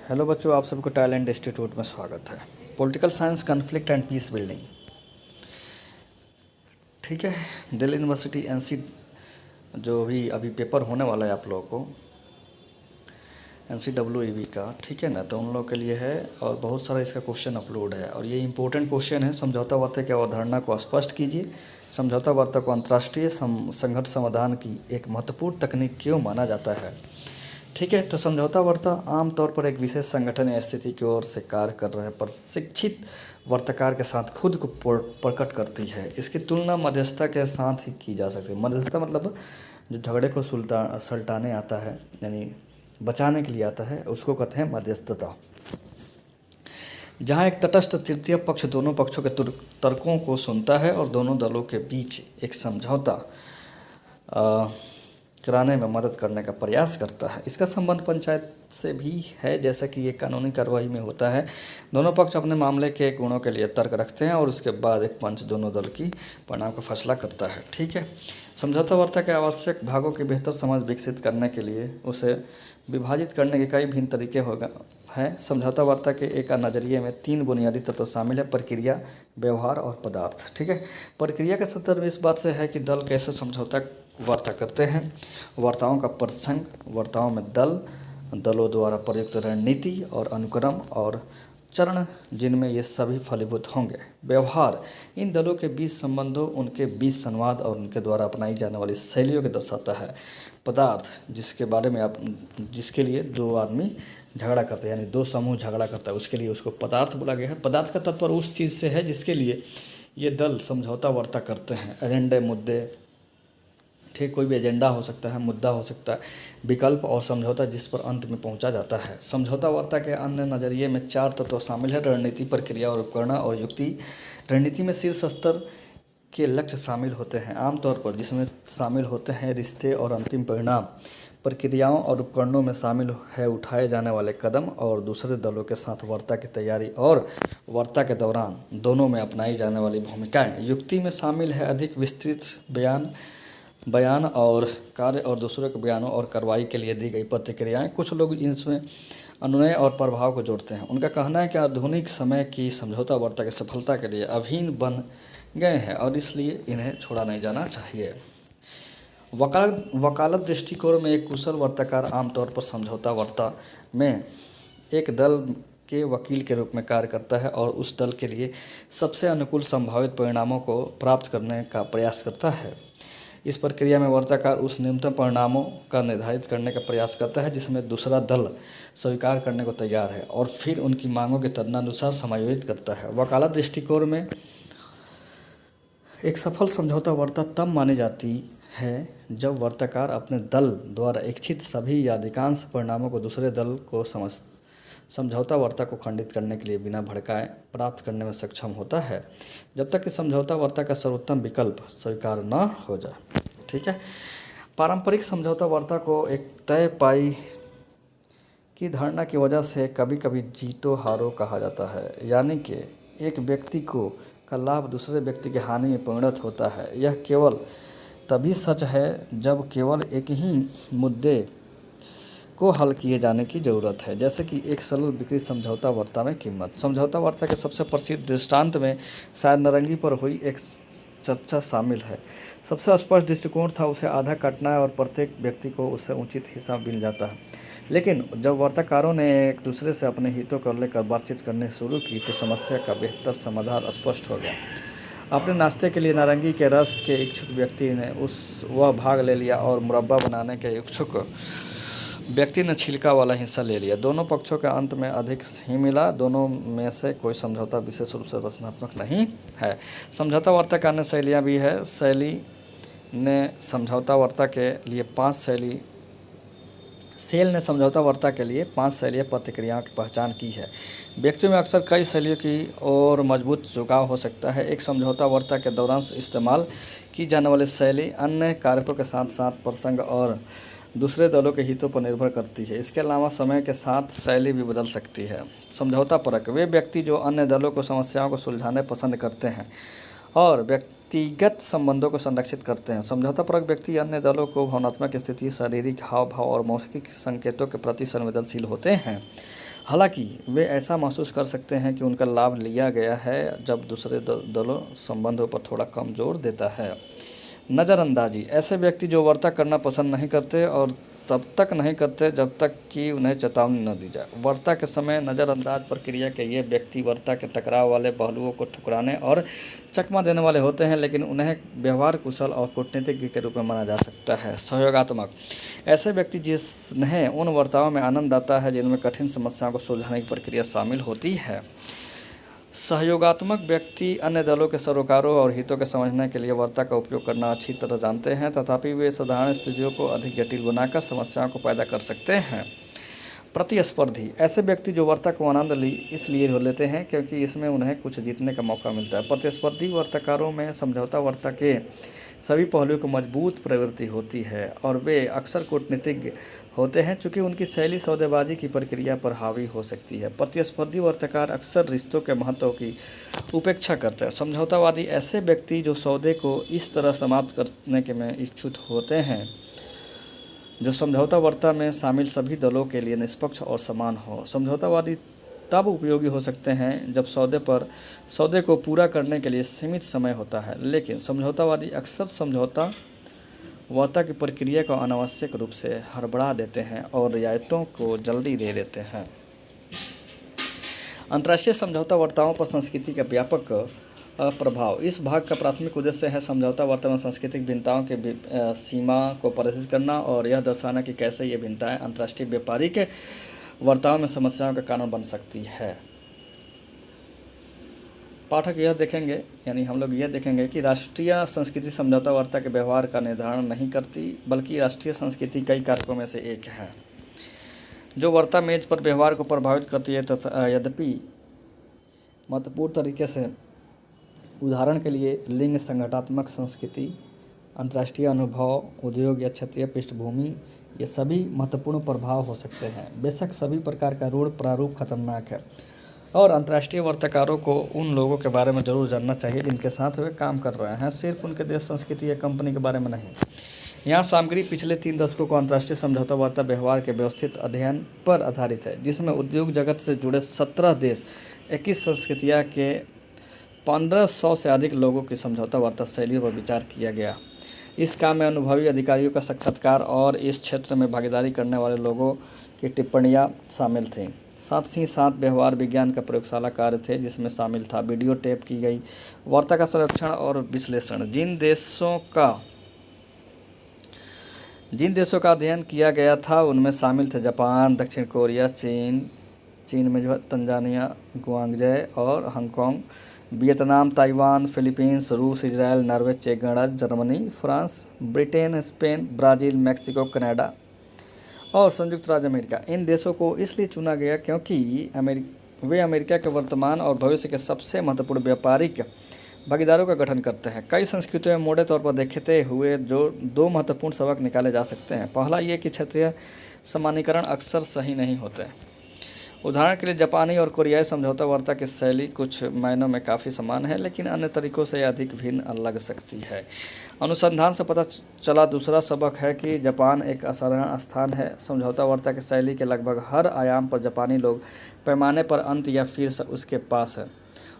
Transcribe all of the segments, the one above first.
Hello बच्चों, आप सबको टैलेंट इंस्टीट्यूट में स्वागत है। Political science, conflict and peace building. ठीक है, दिल्ली यूनिवर्सिटी एनसी जो भी अभी पेपर होने वाला है आप लोगों को, NCEE का, ठीक है ना, तो उन लोगों के लिए है और बहुत सारा इसका क्वेश्चन अपलोड है और ये इंपॉर्टेंट क्वेश्चन है। समझौता वार्ता की अवधारणा को स्पष्ट कीजिए। समझौता वार्ता को अंतर्राष्ट्रीय संघर्ष समाधान की एक महत्वपूर्ण तकनीक क्यों माना जाता है। ठीक है, तो समझौता वार्ता आमतौर पर एक विशेष संगठन या स्थिति की ओर से कार्य कर रहे प्रशिक्षित वार्ताकार के साथ खुद को प्रकट करती है। इसकी तुलना मध्यस्थता के साथ ही की जा सकती है। मध्यस्थता मतलब जो झगड़े को सुलटाने आता है, यानी बचाने के लिए आता है, उसको कहते हैं मध्यस्थता। जहाँ एक तटस्थ तृतीय पक्ष दोनों पक्षों के तर्कों को सुनता है और दोनों दलों के बीच एक समझौता कराने में मदद करने का प्रयास करता है। इसका संबंध पंचायत से भी है, जैसा कि ये कानूनी कार्रवाई में होता है। दोनों पक्ष अपने मामले के गुणों के लिए तर्क रखते हैं और उसके बाद एक पंच दोनों दल की परिणाम का फैसला करता है। ठीक है, समझौता वार्ता के आवश्यक भागों की बेहतर समझ विकसित करने के लिए उसे विभाजित करने के कई भिन्न तरीके हैं। समझौता वार्ता के एक नज़रिए में 3 बुनियादी तत्व शामिल है: प्रक्रिया, व्यवहार और पदार्थ। ठीक है, प्रक्रिया का संदर्भ इस बात से है कि दल कैसे समझौता वार्ता करते हैं, वार्ताओं का प्रसंग, वार्ताओं में दलों द्वारा प्रयुक्त रणनीति और अनुक्रम और चरण जिनमें ये सभी फलीभूत होंगे। व्यवहार इन दलों के बीच संबंधों, उनके बीच संवाद और उनके द्वारा अपनाई जाने वाली शैलियों को दर्शाता है। पदार्थ जिसके लिए 2 आदमी झगड़ा करते हैं, यानी 2 समूह झगड़ा करता है, उसके लिए उसको पदार्थ बोला गया है। पदार्थ का तात्पर्य उस चीज़ से है जिसके लिए ये दल समझौता वार्ता करते हैं। एजेंडे, मुद्दे, ठीक, कोई भी एजेंडा हो सकता है, मुद्दा हो सकता है, विकल्प और समझौता जिस पर अंत में पहुंचा जाता है। समझौता वार्ता के अन्य नज़रिए में 4 तत्व शामिल है: रणनीति, प्रक्रिया और उपकरण और युक्ति। रणनीति में शीर्ष स्तर के लक्ष्य शामिल होते हैं आमतौर पर, जिसमें शामिल होते हैं रिश्ते और अंतिम परिणाम। प्रक्रियाओं और उपकरणों में शामिल है उठाए जाने वाले कदम और दूसरे दलों के साथ वार्ता की तैयारी और वार्ता के दौरान दोनों में अपनाई जाने वाली भूमिकाएं। युक्ति में शामिल है अधिक विस्तृत बयान और कार्य और दूसरों के बयानों और कार्रवाई के लिए दी गई प्रतिक्रियाएं। कुछ लोग इसमें अनुनय और प्रभाव को जोड़ते हैं। उनका कहना है कि आधुनिक समय की समझौता वार्ता की सफलता के लिए अभिन्न बन गए हैं और इसलिए इन्हें छोड़ा नहीं जाना चाहिए। वकालत दृष्टिकोण में एक कुशल वार्ताकार आमतौर पर समझौता वार्ता में एक दल के वकील के रूप में कार्य करता है और उस दल के लिए सबसे अनुकूल संभावित परिणामों को प्राप्त करने का प्रयास करता है। इस प्रक्रिया में वार्ताकार उस न्यूनतम परिणामों का निर्धारित करने का प्रयास करता है जिसमें दूसरा दल स्वीकार करने को तैयार है और फिर उनकी मांगों के तदनुसार समायोजित करता है। वकालत दृष्टिकोण में एक सफल समझौता वार्ता तब मानी जाती है जब वार्ताकार अपने दल द्वारा इच्छित सभी या अधिकांश परिणामों को दूसरे दल को समझौता वार्ता को खंडित करने के लिए बिना भड़काए प्राप्त करने में सक्षम होता है, जब तक कि समझौता वार्ता का सर्वोत्तम विकल्प स्वीकार न हो जाए। ठीक है, पारंपरिक समझौता वार्ता को एक तय पाई की धारणा की वजह से कभी कभी जीतो हारो कहा जाता है, यानी कि एक व्यक्ति का लाभ दूसरे व्यक्ति की हानि में परिणत होता है। यह केवल तभी सच है जब केवल एक ही मुद्दे को हल किए जाने की ज़रूरत है, जैसे कि एक सरल बिक्री समझौता वार्ता में कीमत। समझौता वार्ता के सबसे प्रसिद्ध दृष्टांत में शायद नारंगी पर हुई एक चर्चा शामिल है। सबसे स्पष्ट दृष्टिकोण था उसे आधा काटना है और प्रत्येक व्यक्ति को उससे उचित हिस्सा मिल जाता है। लेकिन जब वार्ताकारों ने एक दूसरे से अपने हितों को लेकर बातचीत करनी शुरू की तो समस्या का बेहतर समाधान स्पष्ट हो गया। अपने नाश्ते के लिए नारंगी के रस के इच्छुक व्यक्ति ने वह भाग ले लिया और मुरब्बा बनाने के इच्छुक व्यक्ति ने छिलका वाला हिस्सा ले लिया। दोनों पक्षों के अंत में अधिक ही मिला। दोनों में से कोई समझौता विशेष रूप से रचनात्मक नहीं है। समझौता वार्ता की अन्य शैलियाँ भी है। शैली ने समझौता वार्ता के लिए 5 शैलीय प्रतिक्रियाओं की पहचान की है। व्यक्तियों में अक्सर कई शैलियों की ओर मजबूत झुकाव हो सकता है। एक समझौता वार्ता के दौरान इस्तेमाल की जाने वाली शैली अन्य कारकों के साथ साथ प्रसंग और दूसरे दलों के हितों पर निर्भर करती है। इसके अलावा समय के साथ शैली भी बदल सकती है। समझौता परक वे व्यक्ति जो अन्य दलों को समस्याओं को सुलझाने पसंद करते हैं और व्यक्तिगत संबंधों को संरक्षित करते हैं। समझौता परक व्यक्ति अन्य दलों को भावनात्मक स्थिति, शारीरिक हाव भाव और मौखिक संकेतों के प्रति संवेदनशील होते हैं हालांकि वे ऐसा महसूस कर सकते हैं कि उनका लाभ लिया गया है जब दूसरे दलों संबंधों पर थोड़ा कम जोर देता है। नज़रअंदाजी, ऐसे व्यक्ति जो वार्ता करना पसंद नहीं करते और तब तक नहीं करते जब तक कि उन्हें चेतावनी न दी जाए। वार्ता के समय नज़रअंदाज प्रक्रिया के ये व्यक्ति वार्ता के टकराव वाले पहलुओं को ठुकराने और चकमा देने वाले होते हैं, लेकिन उन्हें व्यवहार कुशल और कूटनीतिज्ञ के रूप में माना जा सकता है। सहयोगात्मक, ऐसे व्यक्ति जिन्हें उन वार्ताओं में आनंद आता है जिनमें कठिन समस्याओं को सुलझाने की प्रक्रिया शामिल होती है। सहयोगात्मक व्यक्ति अन्य दलों के सरोकारों और हितों को समझने के लिए वार्ता का उपयोग करना अच्छी तरह जानते हैं, तथापि वे साधारण स्थितियों को अधिक जटिल बनाकर समस्याओं को पैदा कर सकते हैं। प्रतिस्पर्धी, ऐसे व्यक्ति जो वार्ता को आनंद इसलिए लेते हैं क्योंकि इसमें उन्हें कुछ जीतने का मौका मिलता है। प्रतिस्पर्धी वार्ताकारों में समझौता वार्ता के सभी पहलुओं को मजबूत प्रवृत्ति होती है और वे अक्सर कूटनीतिज्ञ होते हैं, चूँकि उनकी शैली सौदेबाजी की प्रक्रिया पर हावी हो सकती है। प्रतिस्पर्धी वार्ताकार अक्सर रिश्तों के महत्व की उपेक्षा करते हैं। समझौतावादी, ऐसे व्यक्ति जो सौदे को इस तरह समाप्त करने के में इच्छुक होते हैं जो समझौता वार्ता में शामिल सभी दलों के लिए निष्पक्ष और समान हो। समझौतावादी तब उपयोगी हो सकते हैं जब सौदे को पूरा करने के लिए सीमित समय होता है, लेकिन समझौतावादी अक्सर समझौता वार्ता की प्रक्रिया को अनावश्यक रूप से हड़बड़ा देते हैं और रियायतों को जल्दी दे देते हैं। अंतर्राष्ट्रीय समझौता वार्ताओं पर संस्कृति का व्यापक प्रभाव, इस भाग का प्राथमिक उद्देश्य है समझौता वार्ता में सांस्कृतिक भिन्नताओं के सीमा को प्रदर्शित करना और यह दर्शाना कि कैसे ये भिन्नताएं अंतर्राष्ट्रीय व्यापारिक वार्ताओं में समस्याओं का कारण बन सकती है। पाठक यह देखेंगे, यानी हम लोग यह देखेंगे कि राष्ट्रीय संस्कृति समझौता वार्ता के व्यवहार का निर्धारण नहीं करती, बल्कि राष्ट्रीय संस्कृति कई कारकों में से एक है जो वार्ता मेज पर व्यवहार को प्रभावित करती है, तथा यद्यपि महत्वपूर्ण तरीके से। उदाहरण के लिए लिंग, संगठनात्मक संस्कृति, अंतर्राष्ट्रीय अनुभव, उद्योग या क्षेत्रीय पृष्ठभूमि, ये सभी महत्वपूर्ण प्रभाव हो सकते हैं। बेशक सभी प्रकार का रूढ़ प्रारूप खतरनाक है और अंतर्राष्ट्रीय वार्ताकारों को उन लोगों के बारे में जरूर जानना चाहिए जिनके साथ वे काम कर रहे हैं, सिर्फ उनके देश, संस्कृति या कंपनी के बारे में नहीं। यहाँ सामग्री पिछले 3 दशकों को अंतर्राष्ट्रीय समझौता वार्ता व्यवहार के व्यवस्थित अध्ययन पर आधारित है, जिसमें उद्योग जगत से जुड़े 17 देश, 21 संस्कृतियाँ के 1500 से अधिक लोगों की समझौता वार्ता शैलियों पर विचार किया गया। इस काम में अनुभवी अधिकारियों का साक्षात्कार और इस क्षेत्र में भागीदारी करने वाले लोगों की टिप्पणियाँ शामिल थीं। साथ ही साथ व्यवहार विज्ञान का प्रयोगशाला कार्य थे, जिसमें शामिल था वीडियो टेप की गई वार्ता का संरक्षण और विश्लेषण। जिन देशों का अध्ययन किया गया था उनमें शामिल थे जापान, दक्षिण कोरिया, चीन में जो है तंजानिया, ग्वांगजे और हांगकांग, वियतनाम, ताइवान, फिलीपींस, रूस, इजराइल, नॉर्वे, चेक गणराज्य, Germany, France, Britain, Spain, Brazil, Mexico, Canada और संयुक्त राज्य अमेरिका। इन देशों को इसलिए चुना गया क्योंकि वे अमेरिका के वर्तमान और भविष्य के सबसे महत्वपूर्ण व्यापारिक भागीदारों का गठन करते हैं। कई संस्कृतियों में मोटे तौर पर देखते हुए जो 2 महत्वपूर्ण सबक निकाले जा सकते हैं। पहला ये कि क्षेत्रीय सामान्यीकरण अक्सर सही नहीं होते। उदाहरण के लिए जापानी और कोरियाई समझौता वार्ता की शैली कुछ मायनों में काफ़ी समान है, लेकिन अन्य तरीकों से अधिक भिन्न लग सकती है। अनुसंधान से पता चला दूसरा सबक है कि जापान एक असाधारण स्थान है। समझौता वार्ता की शैली के लगभग हर आयाम पर जापानी लोग पैमाने पर अंत या फिर उसके पास है।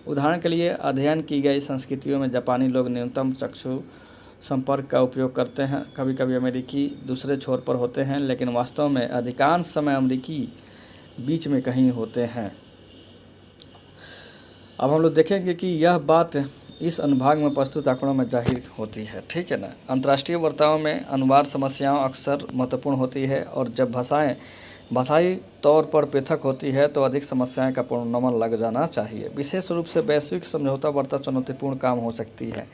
उदाहरण के लिए अध्ययन की गई संस्कृतियों में जापानी लोग न्यूनतम चक्षु संपर्क का उपयोग करते हैं। कभी कभी अमेरिकी दूसरे छोर पर होते हैं, लेकिन वास्तव में अधिकांश समय अमेरिकी बीच में कहीं होते हैं। अब हम लोग देखेंगे कि यह बात इस अनुभाग में प्रस्तुत आंकड़ों में जाहिर होती है, ठीक है ना। अंतर्राष्ट्रीय वार्ताओं में अनुवाद समस्याओं अक्सर महत्वपूर्ण होती है और जब भाषाई तौर पर पृथक होती है तो अधिक समस्याएं का पूर्वानुमान लग जाना चाहिए। विशेष रूप से वैश्विक समझौता वार्ता चुनौतीपूर्ण काम हो सकती है।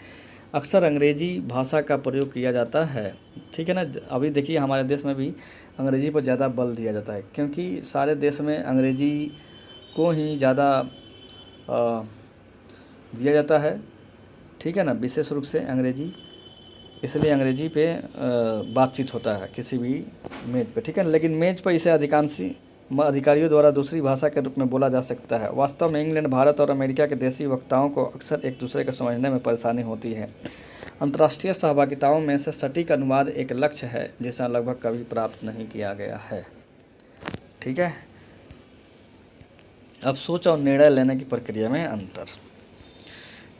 अक्सर अंग्रेजी भाषा का प्रयोग किया जाता है, ठीक है ना। अभी देखिए हमारे देश में भी अंग्रेजी पर ज़्यादा बल दिया जाता है क्योंकि सारे देश में अंग्रेजी को ही ज़्यादा दिया जाता है, ठीक है ना। विशेष रूप से अंग्रेजी, इसलिए अंग्रेजी पे बातचीत होता है किसी भी मेज पे, ठीक है ना। लेकिन मेज पर इसे अधिकांशी अधिकारियों द्वारा दूसरी भाषा के रूप में बोला जा सकता है। वास्तव में इंग्लैंड, भारत और अमेरिका के देशी वक्ताओं को अक्सर एक दूसरे को समझने में परेशानी होती है। अंतर्राष्ट्रीय सहभागिताओं में से सटीक अनुवाद एक लक्ष्य है जिसे लगभग कभी प्राप्त नहीं किया गया है, ठीक है। अब सोच और निर्णय लेने की प्रक्रिया में अंतर।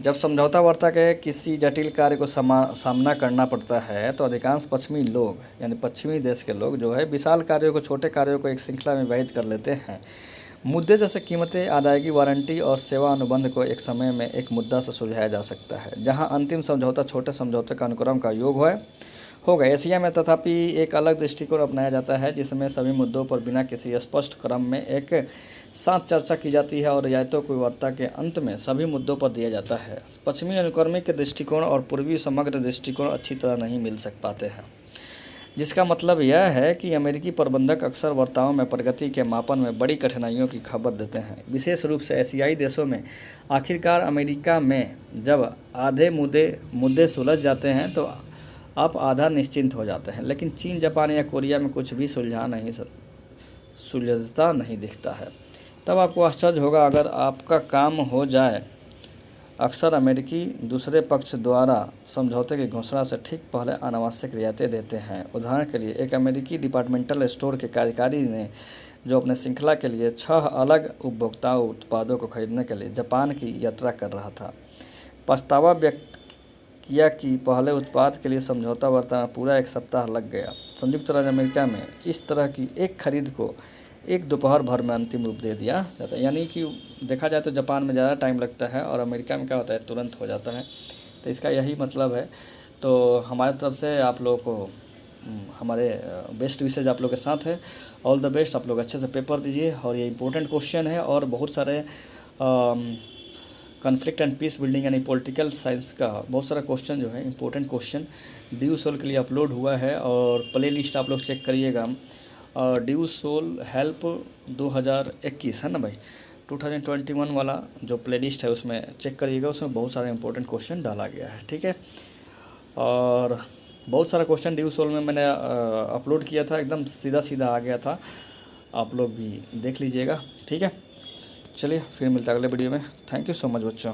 जब समझौता वार्ता के किसी जटिल कार्य को सामना करना पड़ता है तो अधिकांश पश्चिमी लोग यानी पश्चिमी देश के लोग जो है विशाल कार्यों को छोटे कार्यों को एक श्रृंखला में विभाजित कर लेते हैं। मुद्दे जैसे कीमतें, अदायगी, वारंटी और सेवा अनुबंध को एक समय में एक मुद्दा से सुलझाया जा सकता है, जहां अंतिम समझौता छोटे समझौते का अनुक्रम का योग होगा। एशिया में तथापि एक अलग दृष्टिकोण अपनाया जाता है जिसमें सभी मुद्दों पर बिना किसी स्पष्ट क्रम में एक साथ चर्चा की जाती है और रियायतों को वार्ता के अंत में सभी मुद्दों पर दिया जाता है। पश्चिमी अनुक्रमिक के दृष्टिकोण और पूर्वी समग्र दृष्टिकोण अच्छी तरह नहीं मिल पाते हैं, जिसका मतलब यह है कि अमेरिकी प्रबंधक अक्सर वार्ताओं में प्रगति के मापन में बड़ी कठिनाइयों की खबर देते हैं, विशेष रूप से एशियाई देशों में। आखिरकार अमेरिका में जब आधे मुद्दे सुलझ जाते हैं तो आप आधा निश्चिंत हो जाते हैं, लेकिन चीन, जापान या कोरिया में कुछ भी सुलझता नहीं दिखता है। तब आपको आश्चर्य होगा अगर आपका काम हो जाए। अक्सर अमेरिकी दूसरे पक्ष द्वारा समझौते की घोषणा से ठीक पहले अनावश्यक रियायतें देते हैं। उदाहरण के लिए, एक अमेरिकी डिपार्टमेंटल स्टोर के कार्यकारी ने जो अपने श्रृंखला के लिए 6 अलग उपभोक्ता उत्पादों को खरीदने के लिए जापान की यात्रा कर रहा था, पछतावा व्यक्त किया कि पहले उत्पाद के लिए समझौता वार्ता में पूरा 1 सप्ताह लग गया। संयुक्त राज्य अमेरिका में इस तरह की एक खरीद को एक दोपहर भर में अंतिम रूप दे दिया जाता है। यानी कि देखा जाए तो जापान में ज़्यादा टाइम लगता है और अमेरिका में क्या होता है, तुरंत हो जाता है। तो इसका यही मतलब है। तो हमारी तरफ से आप लोगों को हमारे बेस्ट विशेज आप लोग के साथ है। ऑल द बेस्ट, आप लोग अच्छे से पेपर दीजिए। और ये इंपॉर्टेंट क्वेश्चन है और बहुत सारे कॉन्फ्लिक्ट एंड पीस बिल्डिंग यानी पॉलिटिकल साइंस का बहुत सारा क्वेश्चन जो है इंपॉर्टेंट क्वेश्चन ड्यू सोल के लिए अपलोड हुआ है और प्ले लिस्ट आप लोग चेक करिएगा। और ड्यू सोल हेल्प 2021 है ना भाई, 2021 वाला जो प्ले लिस्ट है उसमें चेक करिएगा, उसमें बहुत सारे इंपॉर्टेंट क्वेश्चन डाला गया है। ठीक है, और बहुत सारा क्वेश्चन ड्यू सोल में मैंने अपलोड किया था, एकदम सीधा सीधा आ गया था, आप लोग भी देख लीजिएगा। ठीक है, चलिए फिर मिलता है अगले वीडियो में। थैंक यू सो मच बच्चों।